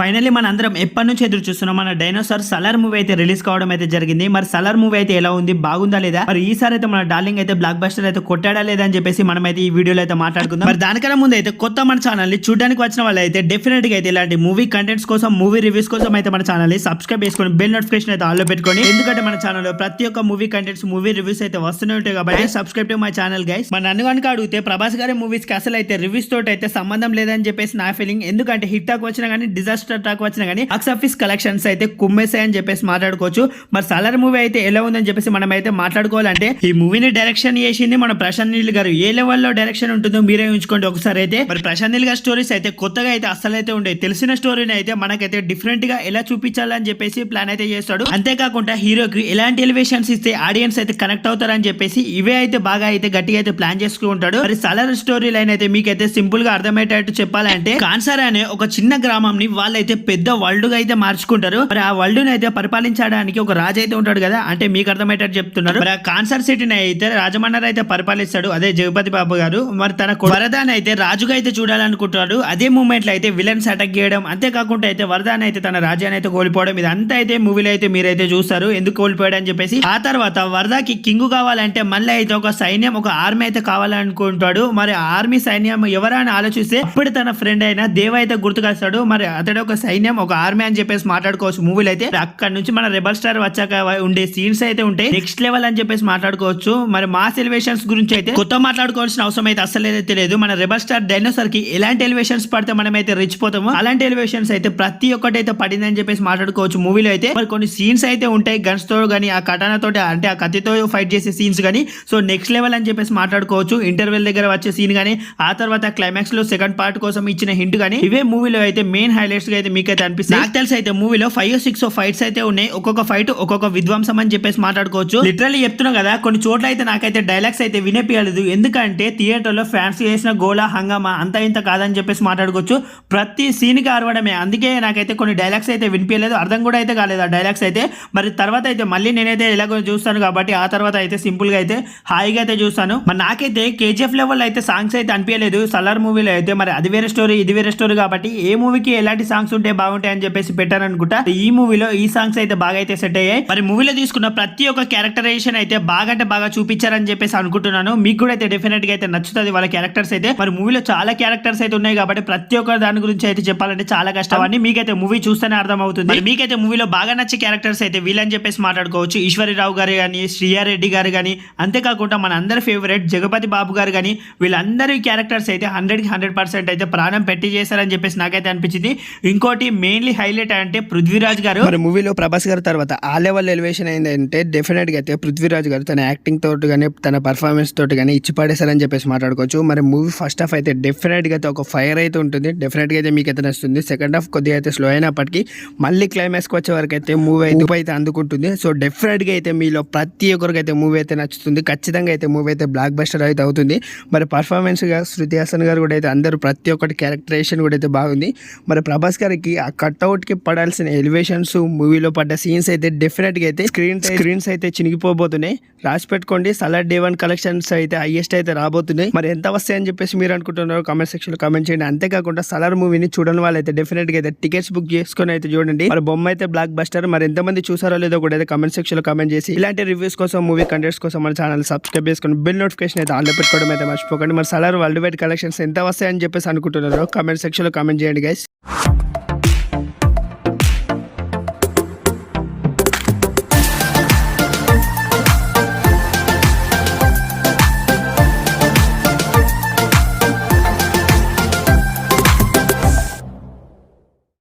Finally మన అందరం ఎప్పటి నుంచి ఎదురు చూస్తున్నాం మన డైనోసార్ సలార్ మూవీ అయితే రిలీజ్ కావడం అయితే జరిగింది. మరి సలార్ మూవీ అయితే ఎలా ఉంది, బాగుందా లేదా, మరి ఈసారి అయితే మన డార్లింగ్ అయితే బ్లాక్ బస్టర్ అయితే కొట్టాడా లేదా అని చెప్పేసి మనం అయితే ఈ వీడియోలో అయితే మాట్లాడుకుందాం. మరి దానికన్నా ముందు అయితే కొత్త మన ఛానల్ ని చూడడానికి వచ్చిన వాళ్ళు అయితే డెఫినెట్ గా అయితే ఇలాంటి మూవీ కంటెంట్స్ కోసం, మూవీ రివ్యూస్ కోసం అయితే మన ఛానల్ ని సబ్స్క్రైబ్ చేసుకొని బెల్ నోటిఫికేషన్ అయితే ఆల్ లో పెట్టుకోండి. ఎందుకంటే మన ఛానల్ లో ప్రతి ఒక్క మూవీ కంటెంట్స్, మూవీ రివ్యూస్ అయితే వస్తూనే ఉంటాయి కాబట్టి subscribe to my channel guys. మన నన్ను కనుక అడిగితే ప్రభాస్ గారి మూవీస్ కి అసలు అయితే రివ్యూస్ తోటి అయితే సంబంధం లేదని చెప్పేసి నా ఫీలింగ్. ఎందుకంటే హిట్ టాక్ వచ్చినా కానీ, డిజాస్టర్ టాక్ వచ్చినా కానీ బాక్స్ ఆఫీస్ కలెక్షన్స్ అయితే కుమ్మేసాయని చెప్పేసి మాట్లాడుకోవచ్చు. మరి సలార్ మూవీ అయితే ఎలా ఉందని చెప్పేసి మనం అయితే మాట్లాడుకోవాలంటే, ఈ మూవీని డైరెక్షన్ చేసింది మన ప్రశాంత్ నీల్ గారు. ఏ లెవెల్లో డైరెక్షన్ ఉంటుందో మీరే ఉంచుకోండి ఒకసారి అయితే. మరి ప్రశాంత్ నీల్ గారి స్టోరీస్ అయితే కొత్తగా అయితే అస్సలు అయితే ఉండే, తెలిసిన స్టోరీని అయితే మనకైతే డిఫరెంట్ గా ఎలా చూపించాలని చెప్పేసి ప్లాన్ అయితే చేస్తాడు. అంతేకాకుండా హీరోకి ఎలాంటి ఎలివేషన్స్ ఇస్తే ఆడియన్స్ అయితే కనెక్ట్ అవుతారని చెప్పేసి ఇవే అయితే బాగా అయితే గట్టిగా అయితే ప్లాన్ చేసుకుంటూ ఉంటాడు. మరి సలార్ స్టోరీ లైన్ అయితే మీకైతే సింపుల్ గా అర్థమయ్యేటట్టు చెప్పాలంటే, కాన్సర్ అనే ఒక చిన్న గ్రామంని వాళ్ళైతే పెద్ద వరల్డ్ గా అయితే మార్చుకుంటారు. మరి ఆ వరల్డ్ ని అయితే పరిపాలించడానికి ఒక రాజు అయితే ఉంటాడు కదా, అంటే మీకు అర్థమయ్యేటట్టు చెప్తున్నారు. మరి ఆ కాన్సర్ సిటీని అయితే రాజమన్నర్ అయితే పరిపాలిస్తాడు, అదే జగపతి బాబు గారు. మరి తన వరదాన్ని అయితే రాజుగా అయితే చూడాలనుకుంటాడు. అదే మూమెంట్ లో అయితే విలన్స్ అటాక్ చేయడం, అంతేకాకుండా అయితే వరదాన్ని అయితే తన రాజ్యాన్ని అయితే కోల్పోవడం, ఇదంతా అయితే మూవీలో అయితే మీరైతే చూస్తారు ఎందుకు కోల్పోయాడు అని చెప్పేసి. ఆ తర్వాత వరదాకి కింగ్ కావాలంటే మళ్ళీ అయితే ఒక సైన్యం, ఒక ఆర్మీ అయితే కావాలనుకుంటాడు. మరి ఆర్మీ సైన్యం ఎవరైనా ఆలోచిస్తే అప్పుడు తన ఫ్రెండ్ అయిన దేవ అయితే గుర్తుకొస్తాడు. మరి అతడు ఒక సైన్యం, ఒక ఆర్మీ అని చెప్పేసి మాట్లాడుకోవచ్చు మూవీలో అయితే. అక్కడ నుంచి మన రెబల్ స్టార్ వచ్చాక ఉండే సీన్స్ అయితే ఉంటాయి నెక్స్ట్ లెవెల్ అని చెప్పేసి మాట్లాడుకోవచ్చు. మరి మాస్ ఎలివేషన్స్ గురించి అయితే కొత్త మాట్లాడుకోవాల్సిన అవసరం అయితే అస్సలు అయితే లేదు. మన రెబల్ స్టార్ డైనోసార్ కి ఎలాంటి ఎలివేషన్స్ పడితే మనం అయితే రిచ్ పోతామో అలాంటి ఎలివేషన్స్ అయితే ప్రతి ఒక్కటి అయితే పడిందని చెప్పేసి మాట్లాడుకోవచ్చు మూవీలో అయితే. మరి కొన్ని సీన్స్ అయితే ఉంటాయి గన్స్ తో గానీ, ఆ కటానాతో అంటే ఆ కత్తితో ఫైట్ చేసే సీన్స్ గానీ, సో నెక్స్ట్ లెవెల్ అని చెప్పేసి మాట్లాడుకోవచ్చు. ఇంటర్వెల్ దగ్గర వచ్చే సీన్ గానీ, ఆ తర్వాత క్లైమాక్స్ లో సెకండ్ పార్ట్ కోసం ఇచ్చిన హింట్ గానీ, ఇవే మూవీలో అయితే మెయిన్ హైలైట్స్ గా అయితే మీకైతే అనిపిస్తుంది. నాకు తెలిసి అయితే మూవీలో 5-6 ఫైట్స్ అయితే ఉన్నాయి. ఒక్కొక్క ఫైట్ ఒక్కొక్క విధ్వంసం అని చెప్పేసి మాట్లాడుకోవచ్చు. లిటరల్లీ చెప్తున్నాం కదా, కొన్ని చోట్ల అయితే నాకైతే డైలాగ్స్ అయితే వినిపించలేదు. ఎందుకంటే థియేటర్ లో ఫ్యాన్స్ చేసిన గోలా హంగామా అంత ఇంత కాదని చెప్పేసి మాట్లాడుకోవచ్చు. ప్రతి సీన్ కి అరవడమే, అందుకే నాకైతే కొన్ని డైలాగ్స్ అయితే వినిపించలేదు, అర్థం కూడా అయితే కాలేదు ఆ డైలాగ్స్ అయితే. మరి తర్వాత అయితే మళ్ళీ నేనైతే ఎలాగో చూస్తాను కాబట్టి ఆ తర్వాత అయితే సింపుల్ గా అయితే హాయిగా అయితే చూస్తాను. మరి నాకైతే కేజీఎఫ్ లెవెల్ అయితే సాంగ్స్ అయితే అనిపించలేదు సలార్ మూవీలో అయితే. మరి అది వేరే స్టోరీ, ఇది వేరే స్టోరీ కాబట్టి ఏ మూవీకి ఎలాంటి సాంగ్స్ ఉంటే బాగుంటాయి అని చెప్పేసి పెట్టారనుకుంటా. ఈ మూవీలో ఈ సాంగ్స్ అయితే బాగా అయితే సెట్ అయ్యాయి. మరి మూవీలో తీసుకున్న ప్రతి ఒక్క క్యారెక్టరైజేషన్ అయితే బాగా అంటే బాగా చూపించారని చెప్పేసి అనుకుంటున్నాను. మీకు కూడా అయితే డెఫినెట్ గా అయితే నచ్చుతుంది వాళ్ళ క్యారెక్టర్స్ అయితే. మరి మూవీలో చాలా క్యారెక్టర్స్ అయితే ఉన్నాయి కాబట్టి ప్రతి ఒక్క దాని గురించి అయితే చెప్పాలంటే చాలా కష్టం అని మీకైతే మూవీ చూస్తేనే అర్థం అవుతుంది. మరి మీకైతే మూవీలో బాగా నచ్చే క్యారెక్టర్స్ అయితే వీళ్ళని చెప్పేసి మాట్లాడుకోవచ్చు. ఈశ్వరిరావు గారు కానీ, శ్రీయారెడ్డి గారు కానీ, అంతేకాకుండా మన అందరి ఫేవరెట్ జగపతి బాబు గారు కానీ, వీళ్ళందరి క్యారెక్టర్స్ అయితే 100కి 100% అయితే ప్రాణం పెట్టి చేశారని చెప్పేసి నాకైతే అనిపించింది. ఇంకోటి మెయిన్లీ హైలైట్ అంటే పృథ్వీరాజ్ గారు. మరి మూవీలో ప్రభాస్ గారి తర్వాత ఆ లెవెల్ ఎలివేషన్ అయిందంటే డెఫినెట్ గా అయితే పృథ్వీరాజ్ గారు తన యాక్టింగ్ తోటి కానీ, తన పర్ఫార్మెన్స్ తోటి కానీ ఇచ్చి పడేశారని చెప్పేసి మాట్లాడుకోవచ్చు. మరి మూవీ ఫస్ట్ హాఫ్ అయితే డెఫినెట్ గా అయితే ఒక ఫైర్ అయితే ఉంటుంది, డెఫినెట్ గా అయితే మీకు అయితే నచ్చుతుంది. సెకండ్ హాఫ్ కొద్దిగా అయితే స్లో అయినప్పటికీ మళ్ళీ క్లైమాక్స్ వచ్చే వరకు అయితే మూవీ అయితే అందుకుంటుంది. సో డెఫినెట్ గా అయితే మీలో ప్రతి ఒక్కరికి అయితే మూవీ అయితే నచ్చుతుంది. ఖచ్చితంగా అయితే మూవీ అయితే బ్లాక్ బస్టర్ అయితే అవుతుంది. మరి పర్ఫార్మెన్స్ గా శృతి హాసన్ గారు కూడా అయితే అందరూ ప్రతి ఒక్కటి క్యారెక్టరైజేషన్ కూడా అయితే బాగుంది. మరి ప్రభాస్ గారికి ఆ కట్అవుట్ కి పడాల్సిన ఎలివేషన్స్, మూవీలో పడ్డ సీన్స్ అయితే డెఫినెట్ గా అయితే స్క్రీన్స్ అయితే చినిగిపోబోతున్నాయి. రాసి పెట్టుకోండి, సలార్ డే 1 కలెక్షన్స్ అయితే హైయెస్ట్ అయితే రాబోతున్నాయి. మరి ఎంత వస్తాయని చెప్పేసి మీరు అనుకుంటున్నారో కామెంట్ సెక్షన్ లో కామెంట్ చేయండి. అంతేకాకుండా సలార్ మూవీని చూడని వాళ్ళు అయితే డెఫినెట్ గా అయితే టికెట్స్ బుక్ చేసుకొని అయితే చూడండి. మరి బొమ్మ అయితే బ్లాక్ బస్టర్. మరి ఎంతమంది చూసారో లేదో కూడా అయితే కామెంట్ సెక్షన్ లో కామెంట్ చేసి ఇలాంటి రివ్యూస్ కోసం, మూవీ కంటెంట్స్ కోసం మన ఛానల్ సబ్స్క్రైబ్ చేసుకొని బెల్ నోటిఫికేషన్ అయితే ఆన్ లో పెట్టుకోవడం అయితే మర్చిపోకండి. మరి సలార్ వరల్డ్ వైడ్ కలెక్షన్స్ ఎంత వస్తాయని చెప్పేసి అనుకుంటున్నారో కామెంట్ సెక్షన్ లో కామెంట్ చేయండి గైస్.